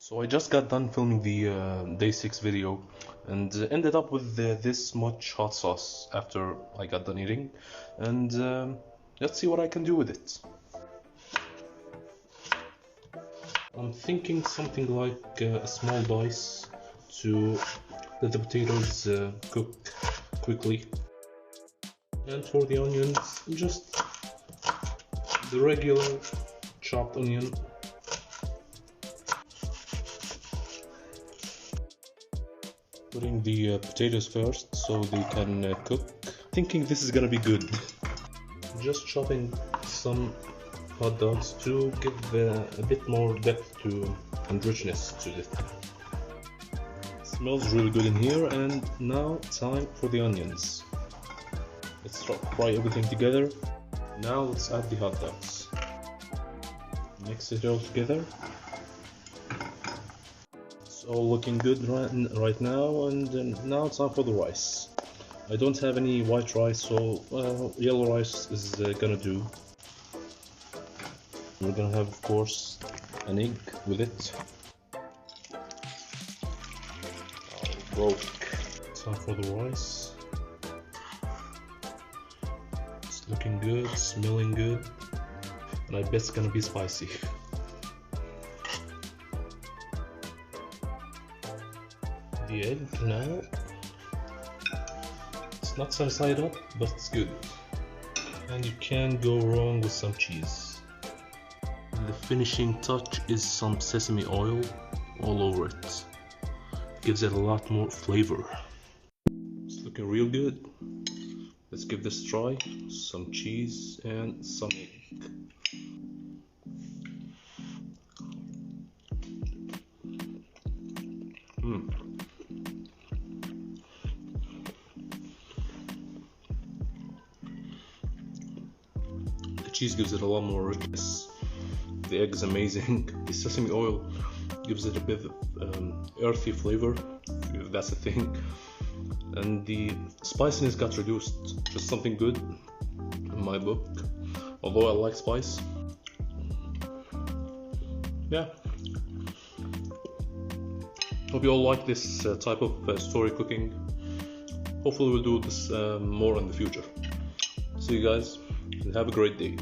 So I just got done filming the day 6 video and ended up with this much hot sauce after I got done eating, and let's see what I can do with it. I'm thinking something like a small dice to let the potatoes cook quickly, and for the onions just the regular chopped onion. Putting the potatoes first so they can cook. Thinking this is gonna be good. Just chopping some hot dogs to give a bit more depth to and richness to it. Smells really good in here, and now time for the onions. Let's fry everything together. Now let's add the hot dogs. Mix it all together. All looking good right now, and now it's time for the rice. I don't have any white rice, so yellow rice is gonna do. We're gonna have, of course, an egg with it. Broke. Time for the rice. It's looking good, smelling good, and I bet it's gonna be spicy. The egg now. It's not sun side up, but it's good. And you can't go wrong with some cheese. And the finishing touch is some sesame oil all over it. Gives it a lot more flavor. It's looking real good. Let's give this a try. Some cheese and some egg. Cheese gives it a lot more richness. The egg is amazing. The sesame oil gives it a bit of earthy flavor, if that's a thing. And the spiciness got reduced. Just something good in my book. Although I like spice. Yeah. Hope you all like this type of story cooking. Hopefully we'll do this more in the future. See you guys, and have a great day.